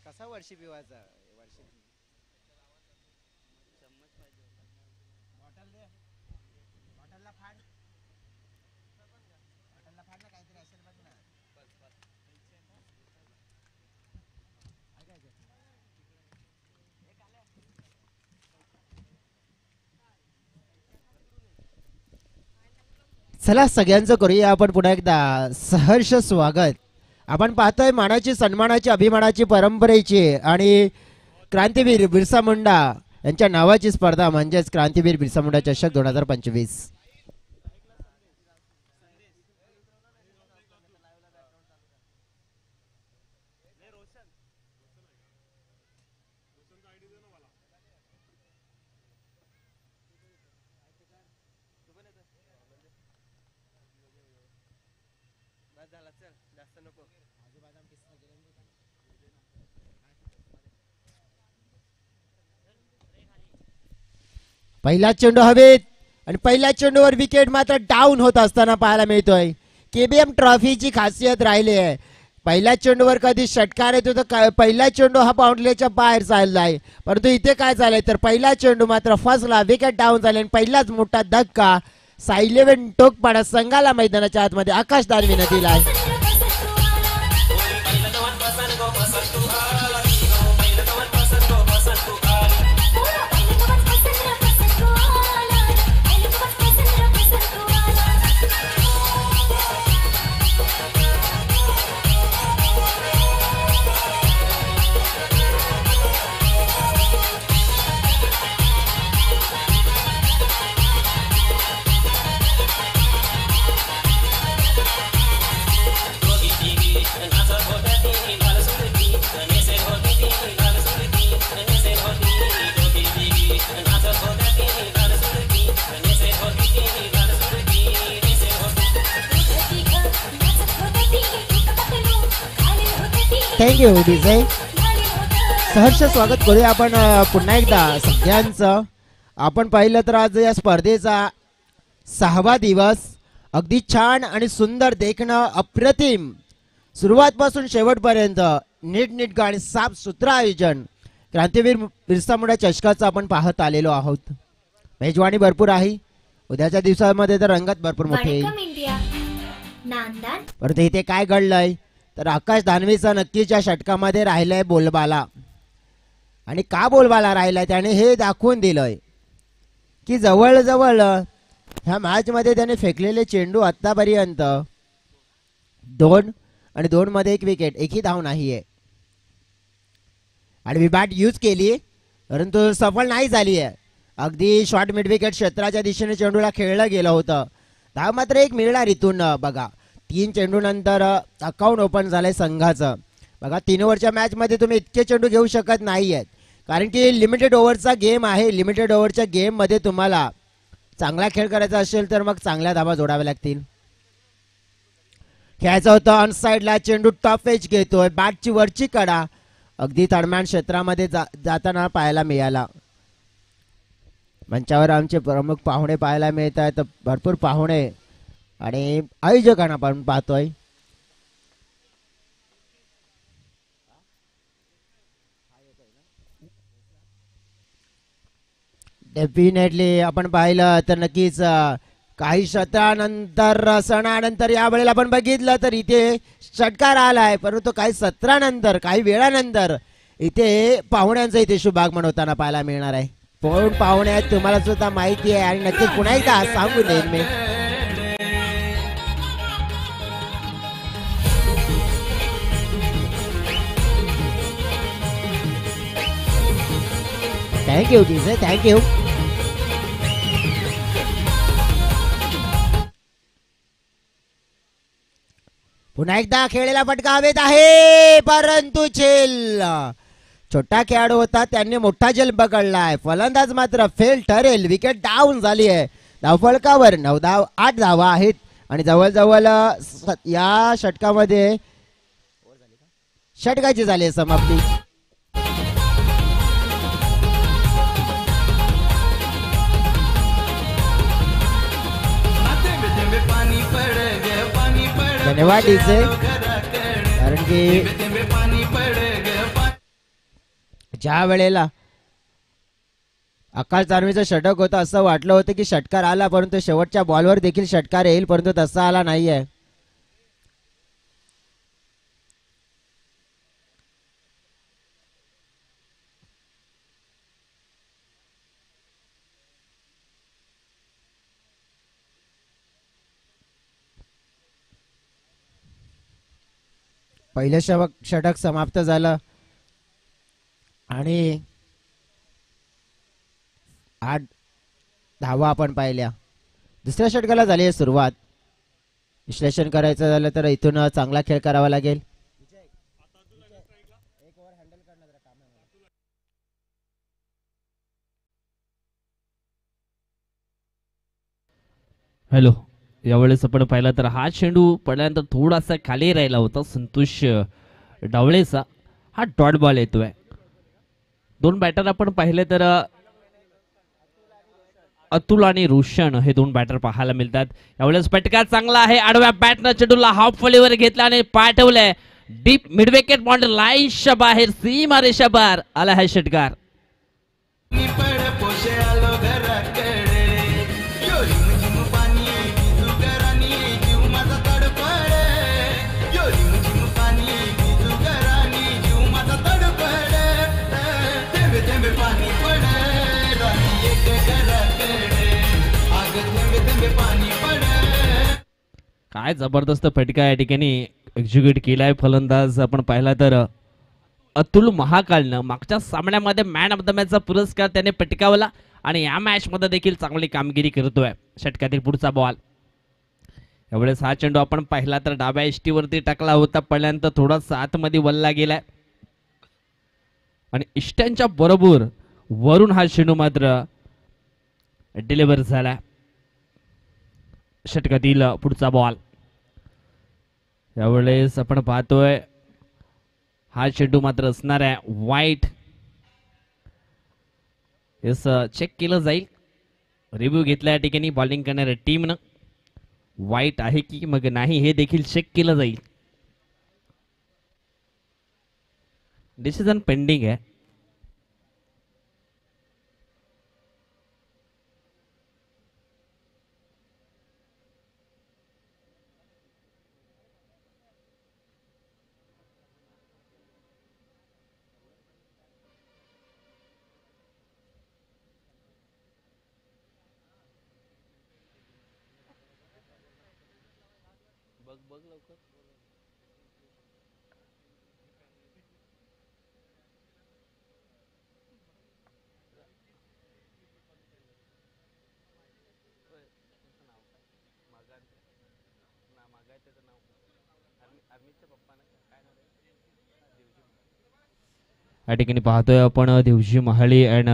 कसा वर्षी पिवायचा वर्षी बॉटल दे बॉटलला फाड बॉटलला फाड ना काहीतरी असेल बघ ना चला सगळ्यांचं करूया आपण पुन्हा एकदा सहर्ष स्वागत. आपण पाहतोय मानाची सन्मानाची अभिमानाची परंपरेची आणि क्रांतीवीर बिरसा मुंडा यांच्या नावाची स्पर्धा म्हणजेच क्रांतीवीर बिरसा मुंडा चषक 2025. पहिला चेंडू हवेत आणि पहिल्या चेंडूवर विकेट मात्र डाऊन होत असताना पाहायला मिळतोय. केबीएम ट्रॉफीची खासियत राहिली आहे. पहिल्या चेंडूवर कधी षटकार येतो तर पहिला चेंडू हा बाउंड्रीच्या बाहेर चाललाय, परंतु इथे काय झालंय तर पहिला चेंडू मात्र फसला, विकेट डाऊन झाले आणि पहिलाच मोठा धक्का साई11 टोकपाडा संघाला मैदानाच्या आतमध्ये आकाश दानवेने दिलाय. Thank you DJ. सहर्ष स्वागत करूया आपण पुन्हा एकदा सगळ्यांचं. आपण पाहिलं तर आज या स्पर्धेचा 6वा दिवस अगदी छान आणि सुंदर देखणं अप्रतिम सुरुवातपासून शेवटपर्यंत नीटनेटकं आणि साफ सुथरं आयोजन क्रांतीवीर बिरसा मुंडा चषकाचं आपण पाहत आलेलो आहोत. मेजवानी भरपूर आहे. उद्याच्या दिवसामध्ये तर रंगत भरपूर मोठी आहे. परंतु इथे काय घडलंय तर आकाश दानवेचा नक्कीच्या षटकामध्ये राहिलाय बोलबाला. आणि का बोलबाला राहिलाय त्याने हे दाखवून दिलंय की जवळजवळ ह्या मॅच मध्ये त्याने फेकलेले चेंडू आतापर्यंत 2 आणि 2 मध्ये 1 विकेट, एकही धाव नाहीये. आणि मी बॅट यूज केली परंतु सफल नाही झाली आहे. अगदी शॉर्ट मिड विकेट क्षेत्राच्या दिशेने चेंडूला खेळलं गेलं होतं. धाव मात्र 1 मिळणार इथून. बघा 3 चेंडू नंतर अकाउंट ओपन झालंय संघाचं. बघा 3 ओव्हरच्या मॅच मध्ये तुम्ही इतके चेंडू घेऊ शकत नाहीयेत, कारण की लिमिटेड ओव्हरचा गेम आहे. लिमिटेड ओव्हरच्या गेम मध्ये तुम्हाला चांगला खेळ करायचा असेल तर मग चांगल्या धावा जोडाव्या लागतील. खेळायचं होतं ऑन साइडला. चेंडू टॉप एज घेतोय. बॅटची वरची कडा अगदी तडमॅन क्षेत्रामध्ये जाताना पाहायला मिळाला. मंचावर आमचे प्रमुख पाहुणे पाहायला मिळत आहेत. भरपूर पाहुणे आणि आयोजकांना आपण पाहतोय. डेफिनेटली आपण पाहिलं तर नक्कीच काही सत्रानंतर सणानंतर या वेळेला आपण बघितलं तर इथे षटकार आलाय, परंतु काही सत्रानंतर काही वेळानंतर इथे पाहुण्यांचं इथे शुभागमन होताना पाहायला मिळणार आहे. कोण पाहुणे आहेत तुम्हाला सुद्धा माहिती आहे आणि नक्कीच पुन्हा एकदा सांगून देईन मी. Thank you DJ, thank you. पुन्हा एकदा खेळलेला फटका हवेत आहे, परंतु झेल छोटा खेळाडू होता त्यांनी मोठा झेल पकडलाय. फलंदाज मात्र फेल ठरेल. विकेट डाऊन झाली आहे. धावफलकावर 8 धावा आहेत आणि जवळजवळ या षटकामध्ये षटकाची झाली समाप्ती. धन्यवाद डीजे, कारण की ज्या वेळेला आकाश दानवेचं षटक होतं असं वाटलं होतं की षटकार आला, परंतु शेवटच्या बॉलवर देखील षटकार येईल, परंतु तसा आला नाहीये. पहिलं षटक समाप्त झालं आणि 8 धावा आपण पाहिल्या. दुसऱ्या षटकाला झाली आहे सुरुवात. विश्लेषण करायचं झालं तर इथून चांगला खेळ करावा लागेल. हॅलो, यावेळेस आपण पाहिला तर हा चेंडू पडल्यानंतर थोडासा खाली राहिला होता संतोष डावळेचा. हा डॉट बॉल येतोय. दोन बॅटर आपण पाहिले तर अतुल आणि रोशन हे दोन बॅटर पाहायला मिळतात. यावेळेस फटका चांगला आहे. आडव्या बॅटनं चेंडूला हाफ फळीवर घेतला आणि पाठवलंय डीप मिड विकेट बॉन्ड लाईनच्या बाहेर, सीमा रेषा बाहेर आला हा षटकार. काय जबरदस्त फटका या ठिकाणी एक्झिक्यूट केलाय फलंदाज. आपण पाहिला तर अतुल महाकालनं मागच्या सामन्यामध्ये मॅन ऑफ द मॅचचा पुरस्कार त्याने पटकावला आणि या मॅच मध्ये देखील चांगली कामगिरी करतोय. षटकातील पुढचा बॉल. यावेळेस हा चेंडू आपण पाहिला तर डाव्या इष्टीवरती टाकला होता, पडल्यानंतर थोडासा आतमध्ये वल्ला गेलाय आणि इष्ट्यांच्या बरोबर वरून हा चेंडू मात्र डिलिव्हर झाला. षटकातील पुढचा बॉल. यावेळेस आपण पाहतोय हा चेंडू मात्र असणार आहे वाईट. येस, चेक केलं जाईल. रिव्ह्यू घेतला या ठिकाणी बॉलिंग करणाऱ्या टीमनं. वाईट आहे की मग नाही हे देखील चेक केलं जाईल. डिसिजन पेंडिंग आहे. या ठिकाणी पाहतोय आपण देवजी महाळी अँड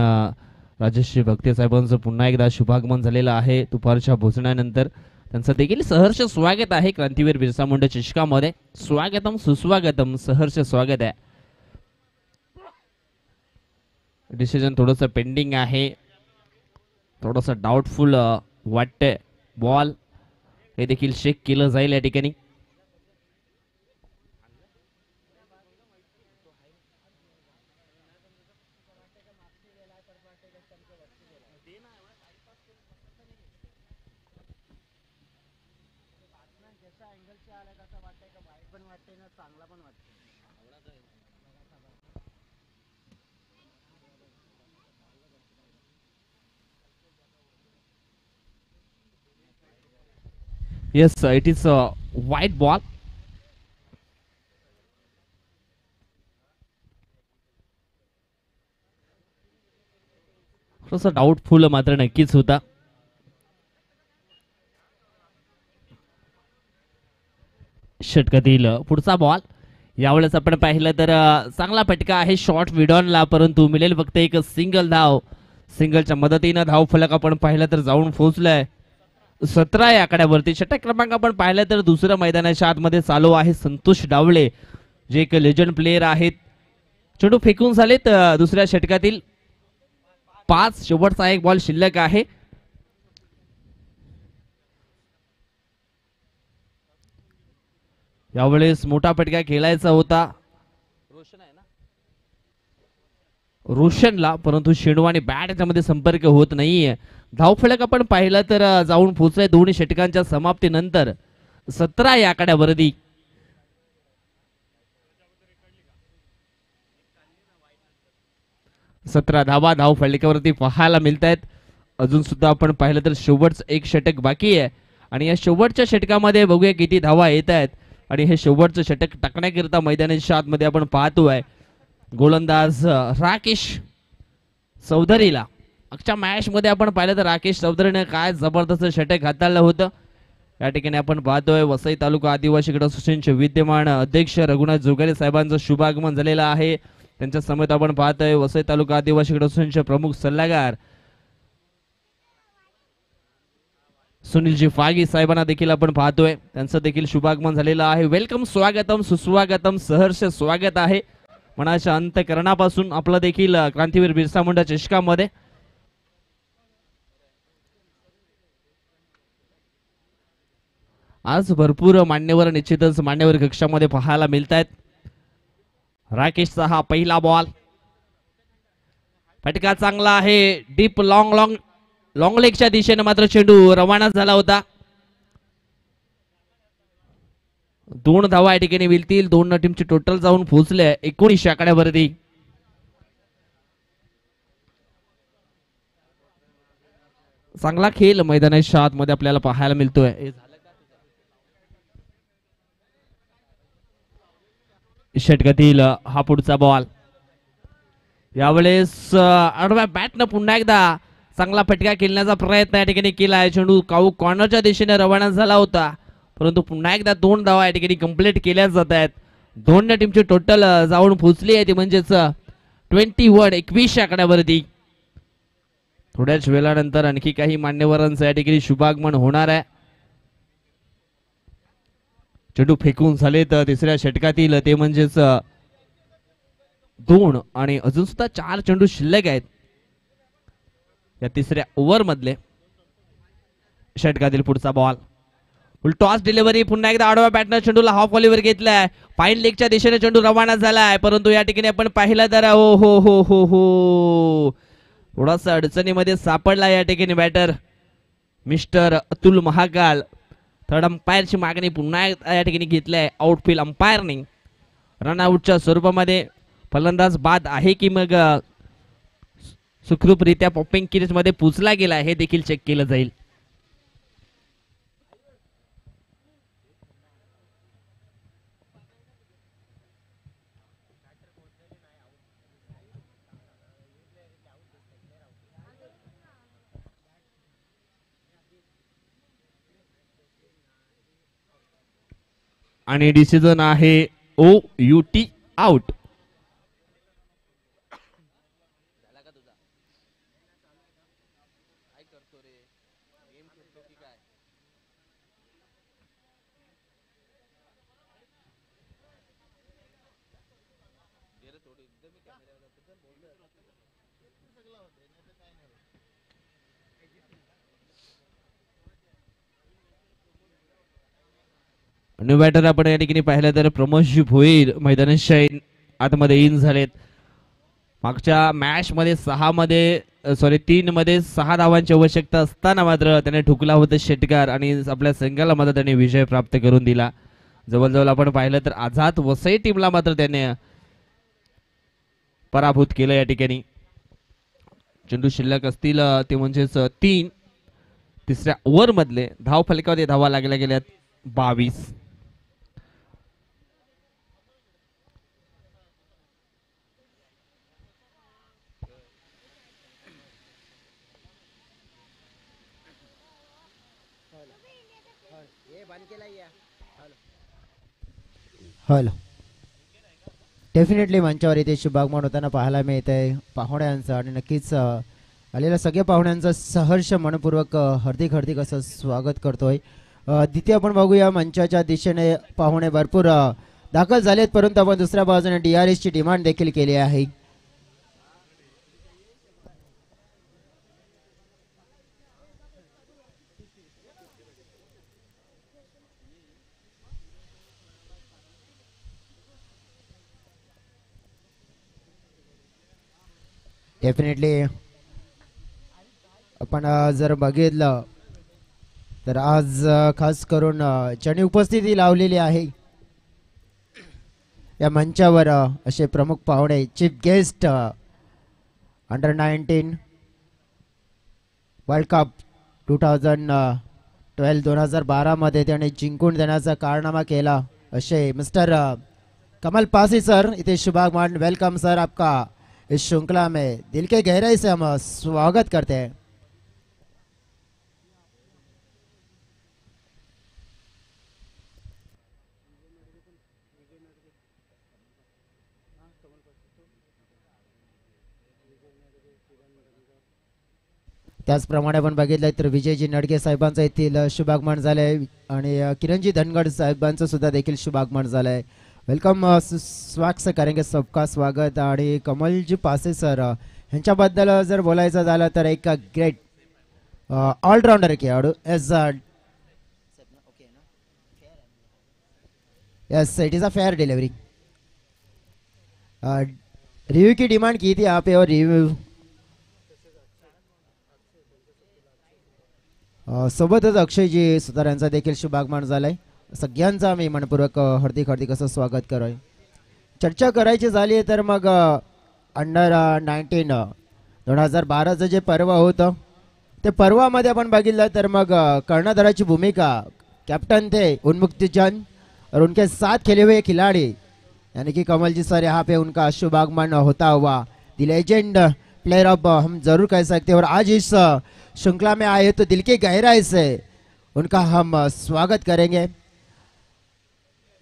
राजश्री भक्ते साहेबांचं पुन्हा एकदा शुभागमन झालेलं आहे दुपारच्या भोजनानंतर. त्यांचं देखील सहर्ष स्वागत आहे क्रांतीवीर बिरसा मुंडा चषकामध्ये. स्वागतम सुस्वागतम, सहर्ष स्वागत आहे. डिसिजन थोडंसं पेंडिंग आहे, थोडंसं डाऊटफुल वाटतंय. बॉल हे देखील चेक केलं जाईल या ठिकाणी. Yes, it is a white ball. थोडंसं डाऊटफुल मात्र नक्कीच होता. षटकातील पुढचा बॉल. यावेळेस आपण पाहिलं तर चांगला फटका आहे शॉर्ट विडॉनला, परंतु मिळेल फक्त एक सिंगल धाव. सिंगलच्या मदतीनं धाव फलक आपण पाहिलं तर जाऊन पोहोचलाय 17 या आकड्यावरती. षटक क्रमांक आपण पाहिलं तर दुसऱ्या मैदानाच्या आतमध्ये चालू आहे. संतोष डावळे जे एक लेजंड प्लेयर आहेत. चेंडू फेकून झालेत दुसऱ्या षटकातील 5. शेवटचा एक बॉल शिल्लक आहे. यावेळेस मोठा फटका खेळायचा होता. रोशनला, परंतु शेंडू आणि बॅट याच्यामध्ये संपर्क होत नाहीये. धावफलक आपण पाहिलं तर जाऊन पोहोचलाय दोन्ही षटकांच्या समाप्तीनंतर 17 या आकड्यावरती. 17 धावा धाव फलकावरती पाहायला मिळत आहेत. अजून सुद्धा आपण पाहिलं तर शेवटचं एक षटक बाकी आहे आणि या शेवटच्या षटकामध्ये बघूया किती धावा येत आहेत. आणि हे शेवटचं षटक टाकण्याकरिता मैदानाच्या आतमध्ये आपण पाहतोय गोलंदाज राकेश चौधरीला. आजच्या मॅच मध्ये आपण पाहिलं तर राकेश चौधरीने काय जबरदस्त षटक हाताळलं होतं. या ठिकाणी आपण पाहतोय वसई तालुका आदिवासी क्रीडा असोसिएशनचे विद्यमान अध्यक्ष रघुनाथ जोगारे साहेबांचं शुभागमन झालेलं आहे. त्यांच्या समेत आपण पाहतोय वसई तालुका आदिवासी क्रीडा असोसिएशनचे प्रमुख सल्लागार सुनीलजी फागी साहेबांना देखील आपण पाहतोय. त्यांचं देखील शुभागमन झालेलं आहे. वेलकम, स्वागतम, सुस्वागतम, सहर्ष स्वागत आहे मनाच्या अंतकरणापासून आपलं देखील क्रांतीवीर बिरसा मुंडा चषकामध्ये. आज भरपूर मान्यवर निश्चितच मान्यवर कक्षामध्ये पाहायला मिळत आहेत. राकेशचा हा पहिला बॉल, फटका चांगला आहे, डीप लॉंग लेगच्या दिशेने मात्र चेंडू रवाना झाला होता. 2 धावा या ठिकाणी मिळतील. 2 टीमची टोटल जाऊन पोहोचले 19 आकड्यावरती. चांगला खेळ मैदानाच्या आतमध्ये आपल्याला पाहायला मिळतोय. षटकातील हा पुढचा बॉल, यावेळेस आडव्या बॅटनं पुन्हा एकदा चांगला फटका खेळण्याचा प्रयत्न या ठिकाणी केला आहे. चेंडू काऊ कॉर्नरच्या दिशेने रवाना झाला होता, परंतु पुन्हा एकदा 2 धावा या ठिकाणी कंप्लीट केल्या जात आहेत. 2 टीमची टोटल जाऊन पोहोचली आहे ती म्हणजेच 21 आकड्यावरती. थोड्याच वेळानंतर आणखी काही मान्यवरांचं या ठिकाणी शुभागमन होणार आहे. चेंडू फेकून झाले तर तिसऱ्या षटकातील ते म्हणजेच 2 आणि अजून सुद्धा 4 चेंडू शिल्लक आहेत या तिसऱ्या ओव्हर मधले. षटकातील पुढचा बॉल, फुल टॉस डिलिव्हरी, पुन्हा एकदा आडव्या बॅटनं चेंडूला हाफ व्हॉलीवर घेतलाय. फाईन लेगच्या दिशेने चेंडू रवाना झालाय, परंतु या ठिकाणी आपण पाहिलं तर हो हो हो हो हो थोडासा अडचणीमध्ये सापडला या ठिकाणी batter mister Atul Mahakal. Third अंपायरची मागणी पुन्हा या ठिकाणी घेतलाय आउटफील्ड अंपायरने. रनआउटच्या स्वरूपामध्ये फलंदाज बाद आहे की मग सुखरूपरित्या पॉपिंग किरीज मध्ये पोचला गेला हे देखील चेक केलं जाईल. आणि डिसिजन आहे OUT आउट. न्यू बॅटर आपण या ठिकाणी पाहिलं तर प्रमोदजी भोईर मैदानाच्या आतमध्ये इन झालेत. मागच्या मॅच मध्ये 3 मध्ये 6 धावांची आवश्यकता असताना मात्र त्याने ठुकला होता षटकार आणि आपल्या संघाला मात्र त्याने विजय प्राप्त करून दिला. जवळजवळ आपण पाहिलं तर आझाद वसई टीमला मात्र त्याने पराभूत केलं. या ठिकाणी चेंडू शिल्लक असतील ते म्हणजेच 3. तिसऱ्या ओव्हर मधले धाव फलकामध्ये धावा लागल्या गेल्यात 22. हॅलो, डेफिनेटली मंचावर इथे शुभागमन होताना पाहायला मिळत आहे पाहुण्यांचं आणि नक्कीच आलेल्या सगळ्या पाहुण्यांचं सहर्ष मनपूर्वक हार्दिक असं स्वागत करतोय. द्वितीय आपण बघूया मंचाच्या दिशेने पाहुणे भरपूर दाखल झालेत, परंतु आपण दुसऱ्या बाजूने DRS ची डिमांड देखील केली आहे. डेफिनेटली आपण जर बघितलं तर आज खास करून ज्यांनी उपस्थिती लावलेली आहे या मंचावर असे प्रमुख पाहुणे chief guest under-19 world cup 2012 मध्ये त्याने जिंकून देण्याचा कारनामा केला असे मिस्टर कमल पासी सर इथे शुभागमन। वेलकम सर, आपका इस श्रृंखला में दिल के गहराई से हम स्वागत करते हैं। त्याचप्रमाणे आपण बघितलं तर विजयजी नडगे साहेबांचं येथील शुभागमन झालंय आणि किरणजी धनगड साहेबांचं सुद्धा देखील शुभागमन झालंय। वेलकम, स्वागत करेंगे सबका स्वागत। आणि कमलजी पासे सर यांच्याबद्दल जर बोलायचं झालं तर एक ग्रेट ऑलराउंडर खेळाडू as yes it is a fair delivery. Review की डिमांड की थी आप और रिव्यू सोबतच अक्षयजी सुतार यांचा देखील शुभागमन झालाय। सगळ्यांचा मी मनपूर्वक हार्दिक असं स्वागत करतोय। चर्चा करायची झाली तर मग अंडर-19 2012चं जे पर्व होतं ते पर्वामध्ये आपण बघितलं तर मग कर्णधाराची भूमिका कैप्टन थे उन्मुक्तिचंद और उनके साथ खेले हुए खिलाड़ी यानी कि कमल जी सर, यहाँ पे उनका शुभागमन होता हुआ द लेजेंड प्लेयर ऑफ हम जरूर कह सकते हैं। और आज इस श्रृंखला में आए तो दिल की गहराई से उनका हम स्वागत करेंगे।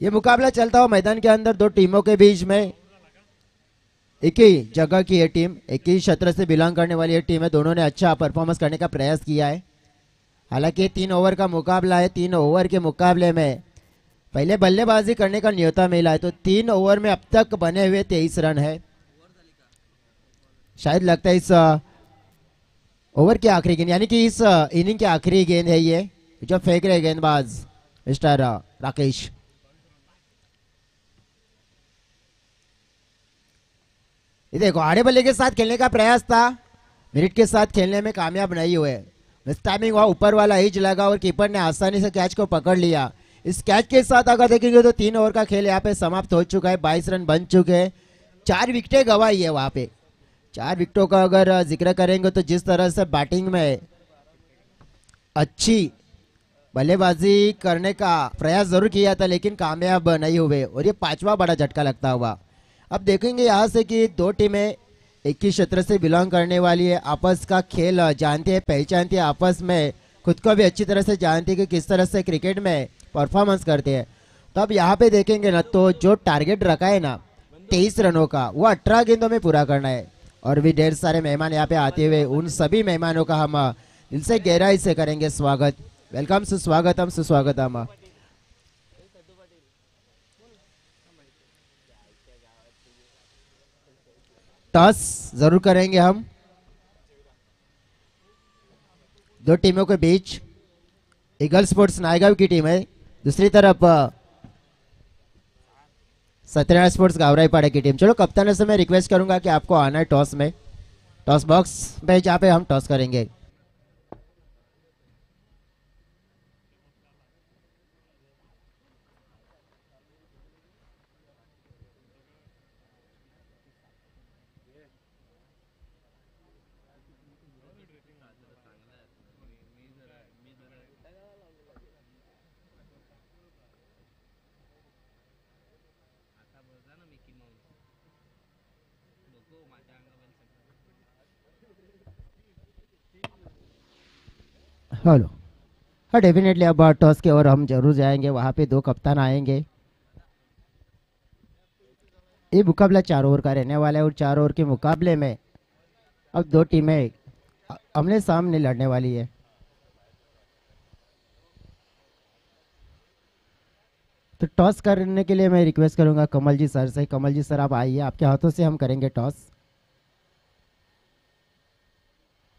ये मुकाबला चलता हुआ मैदान के अंदर दो टीमों के बीच में, एक ही जगह की ये टीम, एक ही क्षेत्र से बिलोंग करने वाली ये टीम है। दोनों ने अच्छा परफॉर्मेंस करने का प्रयास किया है। हालांकि 3 ओवर का मुकाबला है। 3 ओवर के मुकाबले में पहले बल्लेबाजी करने का न्योता मिला है तो 3 ओवर में अब तक बने हुए 23 रन है। शायद लगता है इस ओवर की आखिरी गेंद यानी कि इस इनिंग की आखिरी गेंद है ये जो फेंक रहे गेंदबाज मिस्टर राकेश। ये देखो आड़े बल्ले के साथ खेलने का प्रयास था, मिनट के साथ खेलने में कामयाब नहीं हुए। मिस टाइमिंग हुआ, ऊपर वाला एज लगा और कीपर ने आसानी से कैच को पकड़ लिया। इस कैच के साथ अगर देखेंगे तो 3 ओवर का खेल यहाँ पे समाप्त हो चुका है। 22 रन बन चुके हैं। 4 विकेटें गंवाई है वहां पे। 4 विकेटों का अगर जिक्र करेंगे तो जिस तरह से बैटिंग में अच्छी बल्लेबाजी करने का प्रयास जरूर किया था लेकिन कामयाब नहीं हुए और ये 5वां बड़ा झटका लगता हुआ। अब देखेंगे यहाँ से कि दो टीमें एक ही क्षेत्र से बिलोंग करने वाली है, आपस का खेल जानती है, पहचानती है, आपस में खुद को भी अच्छी तरह से जानती है कि किस तरह से क्रिकेट में परफॉर्मेंस करते हैं। तो अब यहाँ पे देखेंगे ना तो जो टारगेट रखा है ना 23 रनों का वो 18 गेंदों में पूरा करना है। और भी ढेर सारे मेहमान यहाँ पे आते हुए उन सभी मेहमानों का हम दिल से गहराई से करेंगे स्वागत। वेलकम, सुस्वागतम सुस्वागतम। टॉस जरूर करेंगे हम दो टीमों के बीच। ईगल स्पोर्ट्स नायगांव की टीम है, दूसरी तरफ सत्यनारायण स्पोर्ट्स गावराईपाड़ा की टीम। चलो कप्तान से मैं रिक्वेस्ट करूंगा कि आपको आना है टॉस में, टॉस बॉक्स में जहाँ पे हम टॉस करेंगे। हेलो, हाँ डेफिनेटली अब टॉस के ओर हम जरूर जाएंगे। वहाँ पे 2 कप्तान आएंगे। ये मुकाबला 4 ओवर का रहने वाला है और 4 ओवर के मुकाबले में अब 2 टीमें आमने सामने लड़ने वाली है। तो टॉस करने के लिए मैं रिक्वेस्ट करूंगा कमल जी सर से। कमल जी सर आप आइए, आपके हाथों से हम करेंगे टॉस।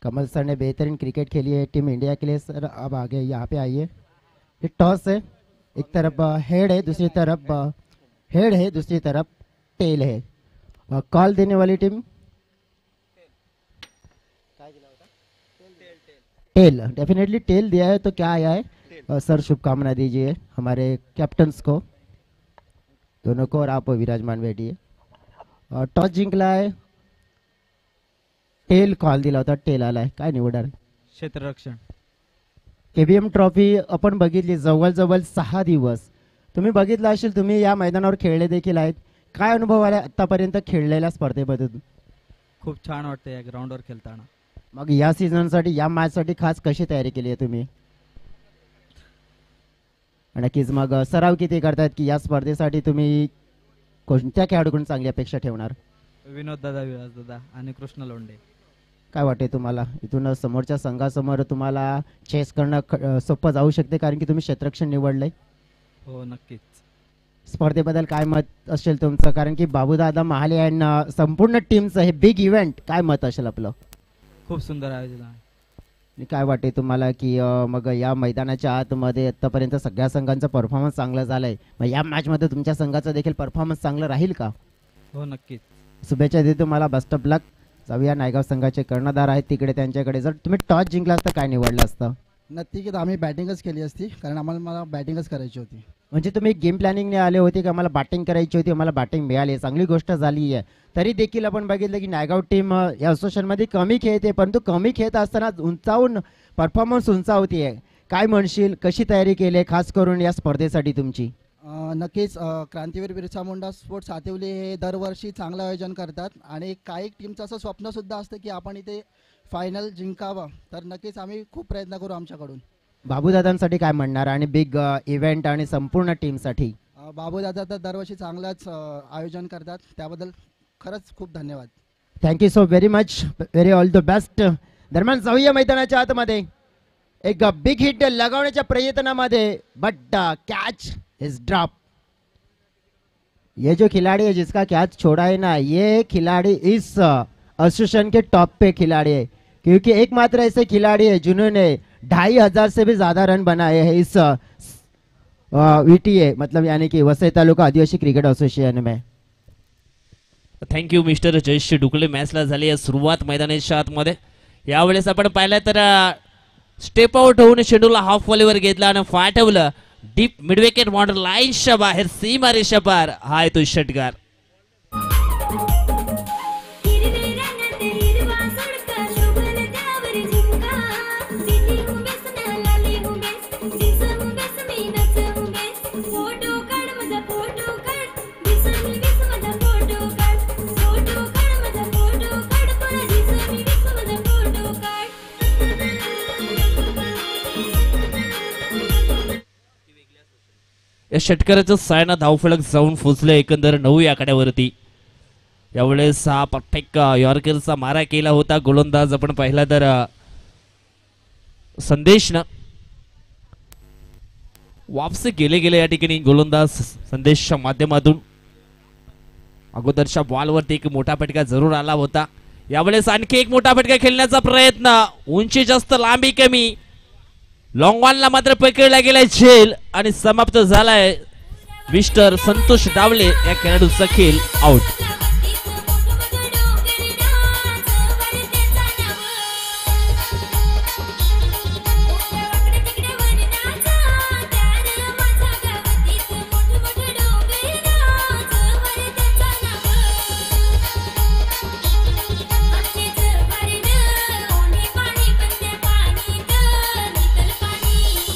कमल सर ने बेहतरीन क्रिकेट खेली है टीम इंडिया के लिए। सर अब आगे यहाँ पे आइए। ये टॉस है, एक तरफ हेड है, दूसरी तरफ हेड है, दूसरी तरफ टेल है। कॉल देने वाली टीम टेल, डेफिनेटली टेल दिया है तो क्या आया है? सर शुभकामना दीजिए हमारे कैप्टन्स को, दोनों को, और आप विराजमान बैठिए. टॉस जिंकला आहे, टेल कॉल दिला होता, टेल आलाय. काय निवडणार? क्षेत्ररक्षण. केबीएम ट्रॉफी आपण बघितली जवळजवळ 6 दिवस. तुम्ही बघितलं असेल, तुम्ही या मैदानावर खेळले देखील आहेत. काय अनुभव आला आतापर्यंत खेळलेल्या स्पर्धेबद्दल? खूप छान वाटतं या ग्राउंडवर खेळताना. मग या सीझनसाठी, या मॅचसाठी खास कशी तयारी केली आहे तुम्ही? नक्कीच. मग सराव किती करतायत की या स्पर्धेसाठी तुम्ही कोणत्या खेळाडूकडून चांगली अपेक्षा ठेवणार? विनोद दादा, विलास दादा आणि कृष्ण लोंढे. काय वाटते तुम्हाला, इथून समोरच्या संघासमोर तुम्हाला चेस करणं सोपं जाऊ शकते कारण की तुम्ही क्षेत्ररक्षण निवडलंय? हो नक्कीच. स्पर्धेबद्दल काय मत असेल तुमचं, कारण की बाबूदादा महाले यांना संपूर्ण टीमचं हे बिग इव्हेंट, काय मत असेल आपलं? खूप सुंदर आयोजन आहे. आणि काय वाटते तुम्हाला की मग या मैदानाच्या आतमध्ये आतापर्यंत सगळ्या संघांचा परफॉर्मन्स चांगला झालाय, मग या मॅचमध्ये तुमच्या संघाचा देखील परफॉर्मन्स चांगला राहील का? हो नक्कीच. शुभेच्छा देतो तुम्हाला, बेस्ट ऑफ लक. जाऊया नायगाव संघाचे कर्णधार आहेत तिकडे, त्यांच्याकडे. जर तुम्ही टॉस जिंकला असता काय निवडलं असतं? नक्कीच आम्ही बॅटिंगच केली असती, कारण मला बॅटिंगच करायची होती. म्हणजे तुम्ही गेम प्लॅनिंगने आले होते की आम्हाला बॅटिंग करायची होती, आम्हाला बॅटिंग मिळाली, चांगली गोष्ट झाली आहे. तरी देखील आपण बघितलं की नायगाव टीम या असोसिएशनमध्ये कमी खेळते, परंतु कमी खेळत असताना उंचावून परफॉर्मन्स उंचावते. काय म्हणशील, कशी तयारी केली खास करून या स्पर्धेसाठी तुमची? नक्कीच क्रांतीवीर बिरसा मुंडा स्पोर्ट्स आतिवली हे दरवर्षी चांगलं आयोजन करतात आणि काही टीमचं असं स्वप्नसुद्धा असतं की आपण इथे फायनल जिंकावं, तर नक्कीच आम्ही खूप प्रयत्न करू आमच्याकडून. बाबूदादांसाठी काय म्हणणार आणि बिग इव्हेंट आणि संपूर्ण टीमसाठी? बाबूदादा तर दरवर्षी चांगलंच आयोजन करतात, त्याबद्दल खरंच खूप धन्यवाद. Thank you so very much, very all the best. दरम्यान जाऊया मैदानाच्या आतमध्ये. एक बिग हिट लगावण्याच्या प्रयत्नामध्ये, बट कैच इज ड्रॉप. ये जो खिलाड़ी है जिसका कैच छोड़ा है ना, ये खिलाड़ी इस एसोसिएशन के टॉप पे खिलाड़ी है, क्योंकि एकमात्र ऐसे खिलाड़ी है जिन्होंने 2500 से भी ज्यादा रन बनाए हैं इस वीटीए, मतलब यानी कि वसई तालुका आदिवासी क्रिकेट एसोसिएशन में. Thank you mister Jayesh Dukle. मॅचला झाली आहे सुरुवात मैदानाच्या आतमध्ये. यावेळेस आपण पाहिलं तर स्टेप आउट होऊन शेड्यूलला हाफ व्हॉलीवर घेतला आणि फाटवलं डीप मिडविकेट बॉर्डर लाईनच्या बाहेर सीमा रेषा पार. हा आहे तो षटकार. या षटकाराचं सायना धावफलक जाऊन पोचले एकंदर 9 आकड्यावरती. यावेळेस हा परफेक्ट यॉर्करचा मारा केला होता गोलंदाज आपण पाहिला तर संदेशनं. वापसी गेले या ठिकाणी गोलंदाज संदेशच्या माध्यमातून. अगोदरच्या बॉलवरती एक मोठा फटका जरूर आला होता. यावेळेस आणखी एक मोठा फटका खेळण्याचा प्रयत्न, उंची जास्त लांबी कमी, लॉंग ऑनला मात्र पकडला गेलाय झेल आणि समाप्त झालाय. मिस्टर संतोष डावले या खेळाडूचा खेळ आउट.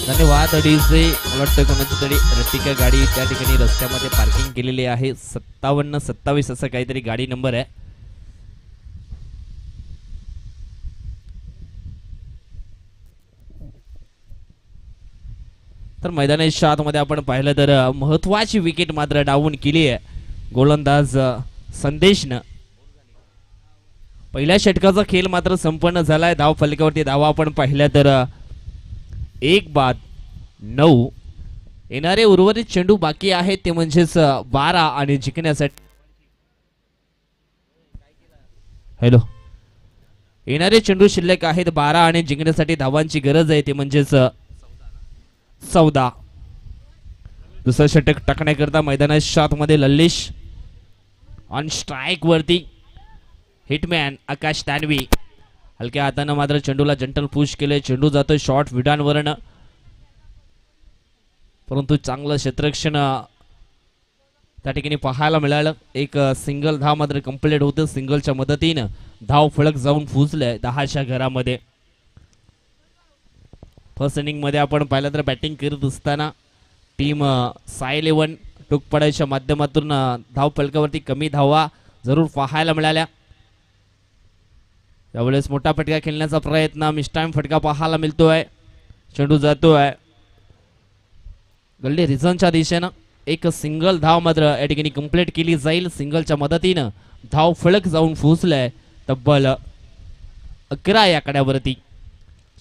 धन्यवाद. अडीचे मला वाटतं कोणाची तरी रटिका गाडी त्या ठिकाणी रस्त्यामध्ये पार्किंग केलेली आहे. 5727 असं काहीतरी गाडी नंबर आहे. तर मैदानाच्या आतमध्ये आपण पाहिलं तर महत्वाची विकेट मात्र डाऊन केली आहे गोलंदाज संदेशनं. पहिल्या षटकाचा खेळ मात्र संपन्न झालाय. धाव फलकावरती धावा आपण पाहिल्या तर 1-9. येणारे उर्वरित चेंडू बाकी आहेत ते म्हणजेच 12 आणि जिंकण्यासाठी येणारे चेंडू शिल्लक आहेत 12 आणि जिंकण्यासाठी धावांची गरज आहे ते म्हणजेच 14. दुसरं षटक टाकण्याकरता मैदानाच्या आतमध्ये लल्लेश ऑन स्ट्राईक वरती. हिटमॅन आकाश दानवी हलक्या हातानं मात्र चेंडूला जंटल पुश केले. चेंडू जातोय शॉर्ट विडांवरनं, परंतु चांगलं क्षेत्ररक्षण त्या ठिकाणी पाहायला मिळालं. एक सिंगल धाव मात्र कंप्लीट होतं. सिंगलच्या मदतीनं धाव फलक जाऊन फुजलंय 10च्या घरामध्ये. फर्स्ट इनिंग मध्ये आपण पाहिलं तर बॅटिंग करत असताना टीम साय 11 टोकपडाच्या माध्यमातून धाव फलकावरती कमी धावा जरूर पाहायला मिळाल्या. यावेळेस मोठा फटका खेळण्याचा प्रयत्न, मिस्टाईम फटका पाहायला मिळतोय. चेंडू जातोय गल्ली रिझनच्या दिशेनं. एक सिंगल धाव मात्र या ठिकाणी कंप्लीट केली जाईल. सिंगलच्या मदतीनं धाव फलक जाऊन पोहोचलाय तब्बल 11 या कड्यावरती.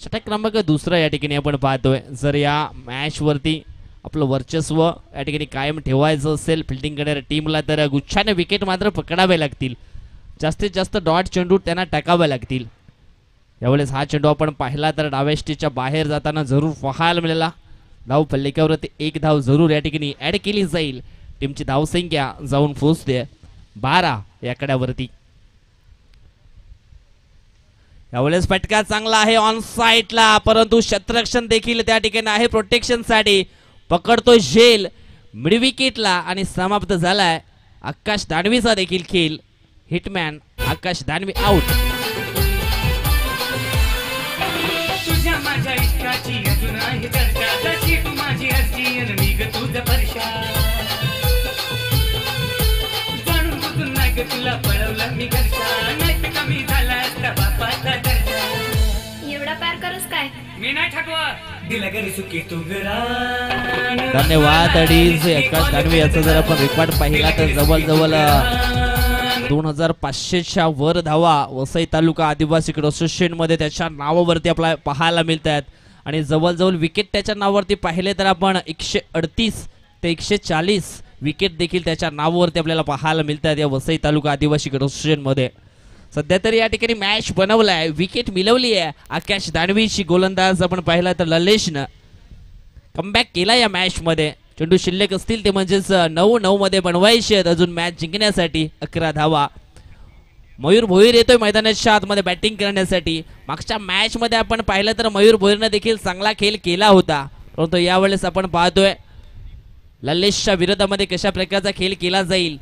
षटक क्रमांक दुसरा या ठिकाणी आपण पाहतोय. जर या मॅच वरती आपलं वर्चस्व या ठिकाणी कायम ठेवायचं असेल फिल्डिंग करणाऱ्या टीमला, तर गुच्छाने विकेट मात्र पकडावे लागतील. जास्तीत जास्त डॉट चेंडू त्यांना टाकावे लागतील. यावेळेस हा चेंडू आपण पाहिला तर डाव्या स्टेजच्या बाहेर जाताना जरूर पाहायला मिळाला. धाव फलकावरती एक धाव जरूर या ठिकाणी ऍड केली जाईल. टीमची धावसंख्या जाऊन पोहोचते 12 या कड्यावरती. यावेळेस फटका चांगला आहे ऑन साईडला, परंतु क्षेत्ररक्षण देखील त्या ठिकाणी आहे प्रोटेक्शन साठी. पकडतो झेल मिड विकेटला आणि समाप्त झालाय आकाश दानवीचा देखील खेळ. हिटमॅन आकाश दानवी आउट. तुझ्या माझ्या इष्टाची अजून आहे चर्चा, जशी तू माझी अर्जी आणि मी ग तुझं परशा. जाणून बुजून नाही ग तुला पळवलं मी घरचा, नाही तर कमी झाला असता बापाचा दर्जा. एवढा प्यार करस काय मी नाही ठाकवा दिला घरी सुखी तू घरा. धन्यवाद अडीज आकाश दानवी याचा जर आपण रेकॉर्ड पाहिला तर जवळजवळ 2500च्या वर धावा वसई तालुका आदिवासी असोसिएशन मध्ये त्याच्या नावावरती आपल्याला पाहायला मिळत आहेत. आणि जवळजवळ विकेट त्याच्या नावावरती पाहिले तर आपण 138 ते 140 विकेट देखील त्याच्या नावावरती आपल्याला पाहायला मिळतात या वसई तालुका आदिवासी असोसिएशन मध्ये. सध्या तरी या ठिकाणी मॅच बनवलाय, विकेट मिळवली आहे आकाश दानवीची. गोलंदाज आपण पाहिला तर ललेशनं कमबॅक केला या मॅच मध्ये. चेंडू शिल्लक असतील ते म्हणजेच 9-9 मध्ये बनवायचे आहेत अजून मॅच जिंकण्यासाठी. 11 धावा. मयूर भोईर येतोय मैदानाच्या आतमध्ये बॅटिंग करण्यासाठी. मागच्या मॅच मध्ये आपण पाहिलं तर मयूर भोईरनं देखील चांगला खेळ केला होता, परंतु यावेळेस आपण पाहतोय लल्लेशच्या विरोधामध्ये कशा प्रकारचा खेळ केला जाईल.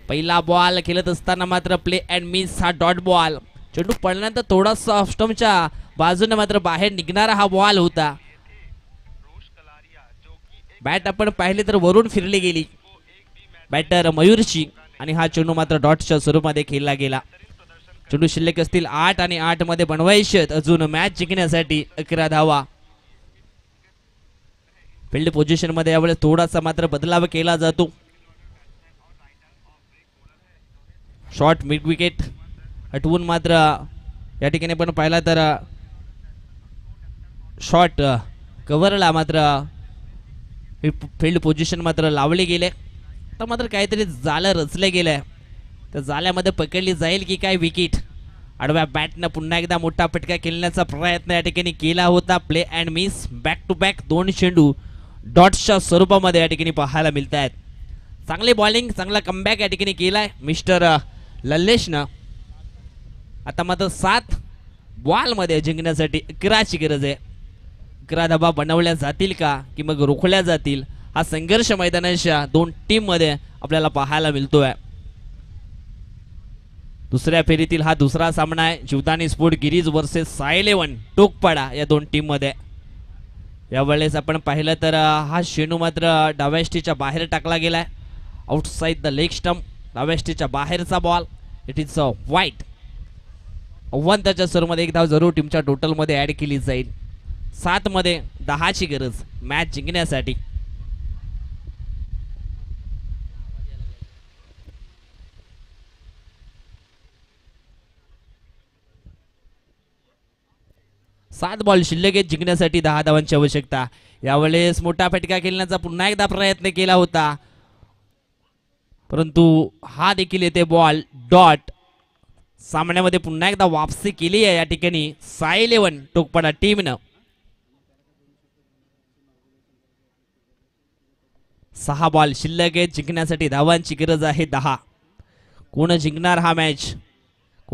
पहिला बॉल खेळत असताना मात्र प्ले अँड मिस हा डॉट बॉल. चेंडू पडल्यानंतर थोडासा ऑफ स्टंपच्या बाजूने मात्र बाहेर निघणारा हा बॉल होता. बॅट आपण पाहिले तर वरून फिरली गेली बॅटर मयूरची आणि हा चेंडू मात्र डॉटच्या स्वरूपामध्ये खेळला गेला. चेंडू शिल्लक असतील 8 आणि 8 मध्ये बनवायचे अजून मॅच जिंकण्यासाठी. 11 धावा. फील्ड पोझिशन मध्ये यावेळेस थोडासा मात्र बदलाव केला जातो. शॉर्ट मिड विकेट हटवून मात्र या ठिकाणी पण पाहिला तर शॉर्ट कव्हरला मात्र फील्ड पोझिशन मात्र लावले गेले. तर मात्र काहीतरी जाळं रचले गेलंय, तर जाळ्यामध्ये पकडली जाईल की काय विकेट. आडव्या बॅटनं पुन्हा एकदा मोठा फटका खेळण्याचा प्रयत्न या ठिकाणी केला होता. Play and miss. Back to back 2 चेंडू डॉट्सच्या स्वरूपामध्ये या ठिकाणी पाहायला मिळत आहेत. चांगली बॉलिंग, चांगला कमबॅक या ठिकाणी केलाय मिस्टर लल्लेशनं. आता मात्र 7 बॉल मध्ये जिंकण्यासाठी 11ची गरज आहे. 11 धावा बनवल्या जातील का की मग रोखल्या जातील, हा संघर्ष मैदानाच्या 2 टीम मध्ये आपल्याला पाहायला मिळतोय. दुसऱ्या फेरीतील हा दुसरा सामना आहे. जीवदानी स्पोर्ट गिरीज वर्सेस साय 11 टोकपाडा या 2 टीम मध्ये. यावेळेस आपण पाहिलं तर हा शेणू मात्र डाव्या स्टेजच्या बाहेर टाकला गेलाय. Outside the leg stump. डाव्या स्टेजच्या बाहेरचा बॉल. इट इज अ वाईट. त्याच्या स्वरूपामध्ये 1 धाव जरूर टीमच्या टोटल मध्ये ऍड केली जाईल. 7 मध्ये 10ची गरज मॅच जिंकण्यासाठी. सात बॉल शिल्लक जिंकण्यासाठी 10 धावांची आवश्यकता. यावेळेस मोठा फटका खेळण्याचा पुन्हा एकदा प्रयत्न केला होता, परंतु हा देखील येते बॉल डॉट. सामन्यामध्ये पुन्हा एकदा वापसी केली आहे या ठिकाणी साय 11 टोकपाडा टीमनं. 6 बॉल शिल्लक जिंकण्यासाठी धावांची गरज आहे 10. कोण जिंकणार हा मॅच,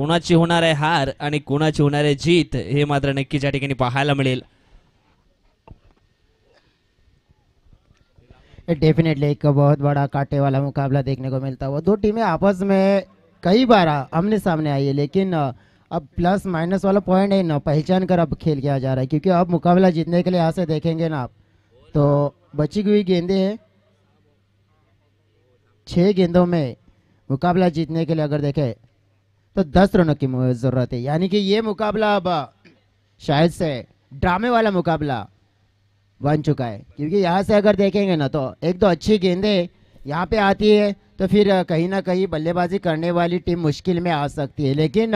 कोणाची होणार आहे हार आणि कोणाची होणार आहे जीत हे मात्र नक्कीच या ठिकाणी पाहायला मिळेल. डेफिनेटली एक बहुत बड़ा कांटे वाला मुकाबला देखने को मिलता हुआ. दो टीमें आपस में कई बार आमने सामने आई है, लेकिन अब प्लस माइनस वाला पॉइंट है ना, पहचान कर अब खेल किया जा रहा है. क्योंकि अब मुकाबला जीतने के लिए यहाँ से देखेंगे ना आप, तो बची हुई गेंदें हैं. 6 गेंदों में मुकाबला जीतने के लिए अगर देखें तो 10 रनों की जरूरत है. यानी कि ये मुकाबला अब शायद से ड्रामे वाला मुकाबला बन चुका है. क्योंकि यहाँ से अगर देखेंगे ना तो एक दो अच्छी गेंदें यहाँ पे आती है तो फिर कहीं ना कहीं बल्लेबाजी करने वाली टीम मुश्किल में आ सकती है. लेकिन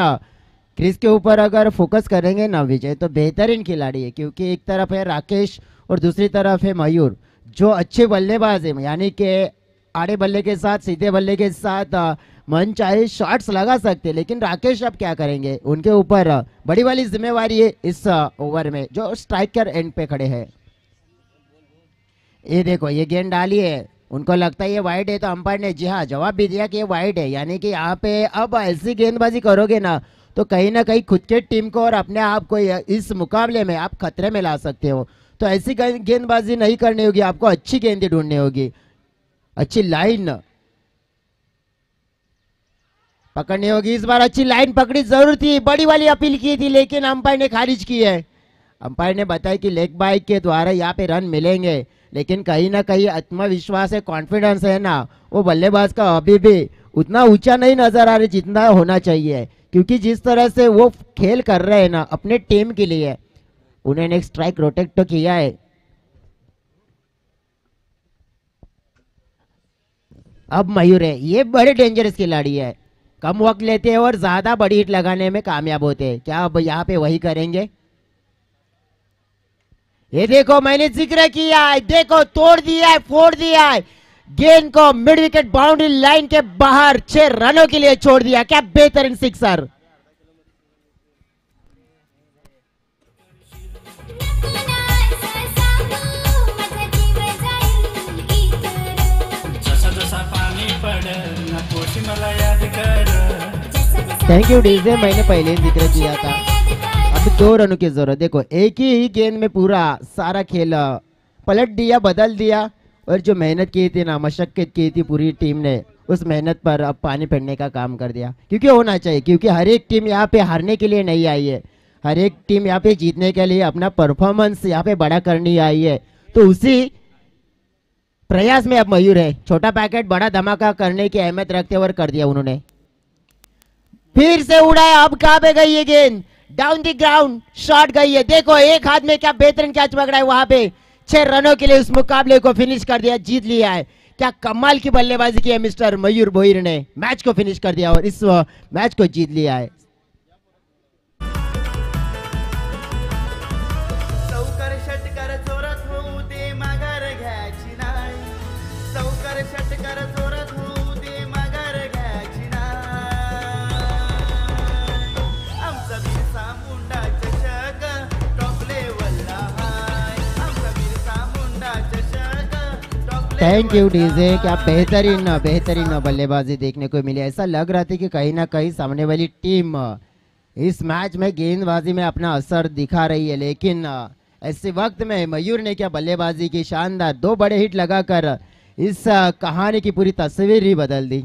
क्रिस के ऊपर अगर फोकस करेंगे ना विजय, तो बेहतरीन खिलाड़ी है. क्योंकि एक तरफ है राकेश और दूसरी तरफ है मयूर, जो अच्छे बल्लेबाज है. यानी कि आड़े बल्ले के साथ सीधे बल्ले के साथ मन चाहे शॉट्स लगा सकते, लेकिन राकेश अब क्या करेंगे, उनके ऊपर बड़ी वाली जिम्मेवारी है इस ओवर में, जो स्ट्राइकर एंड पे खड़े हैं. ये देखो ये गेंद डाली है, उनको लगता है ये वाइड है, तो अंपायर ने जी हाँ जवाब भी दिया कि ये वाइड है. यानी कि यहाँ पे अब ऐसी गेंदबाजी करोगे ना तो कहीं ना कहीं खुद के टीम को और अपने आप को इस मुकाबले में आप खतरे में ला सकते हो. तो ऐसी गेंदबाजी नहीं करनी होगी, आपको अच्छी गेंदें ढूंढनी होगी, अच्छी लाइन पकड़नी होगी. इस बार अच्छी लाइन पकड़ी, जरूर थी, बड़ी वाली अपील की थी, लेकिन अंपायर ने खारिज की है. अंपायर ने बताया कि लेग बाइक के द्वारा यहाँ पे रन मिलेंगे, लेकिन कहीं ना कहीं आत्मविश्वास है, कॉन्फिडेंस है ना, वो बल्लेबाज का अभी भी उतना ऊंचा नहीं नजर आ रहा जितना होना चाहिए. क्योंकि जिस तरह से वो खेल कर रहे हैं ना अपने टीम के लिए, उन्होंने एक स्ट्राइक रोटेट तो किया है. अब मयूर है, ये बड़े डेंजरस खिलाड़ी है, कम वक्त लेते हैं और ज्यादा बड़ी हिट लगाने में कामयाब होते हैं. क्या अब यहाँ पे वही करेंगे? ये देखो मैंने जिक्र किया है, देखो तोड़ दिया है, फोड़ दिया है, गेंद को मिड विकेट बाउंड्री लाइन के बाहर 6 रनों के लिए छोड़ दिया. क्या बेहतरीन सिक्सर. थैंक यू डीजे, मैंने पहले ही जिक्र किया था. अब 2 रनों की जरूरत. देखो एक ही गेंद में पूरा सारा खेल पलट दिया, बदल दिया, और जो मेहनत की थी ना, मशक्कत की थी पूरी टीम ने, उस मेहनत पर अब पानी फेरने का काम कर दिया. क्योंकि होना चाहिए, क्योंकि हर एक टीम यहाँ पे हारने के लिए नहीं आई है, हर एक टीम यहाँ पे जीतने के लिए अपना परफॉर्मेंस यहाँ पे बड़ा करनी आई है. तो उसी प्रयास में अब मयूर है. छोटा पैकेट बड़ा धमाका करने की अहमियत रखते हुए कर दिया उन्होंने. फिर से उड़ाया, अब कहाँ पे गई ये गेंद, डाउन द ग्राउंड शॉट गई है. देखो एक हाथ में क्या बेहतरीन कैच पकड़ा है वहां पे. 6 रनों के लिए उस मुकाबले को फिनिश कर दिया, जीत लिया है. क्या कमाल की बल्लेबाजी की है मिस्टर मयूर भोईर ने, मैच को फिनिश कर दिया और इस मैच को जीत लिया है. Thank you DJ. क्या बेहतरीन बल्लेबाजी देखने को मिली. ऐसा लग रहा था कि कहीं ना कहीं सामने वाली टीम इस मैच में गेंदबाजी में अपना असर दिखा रही है, लेकिन ऐसे वक्त में मयूर ने क्या बल्लेबाजी की, शानदार 2 बड़े हिट लगाकर इस कहानी की पूरी तस्वीर ही बदल दी.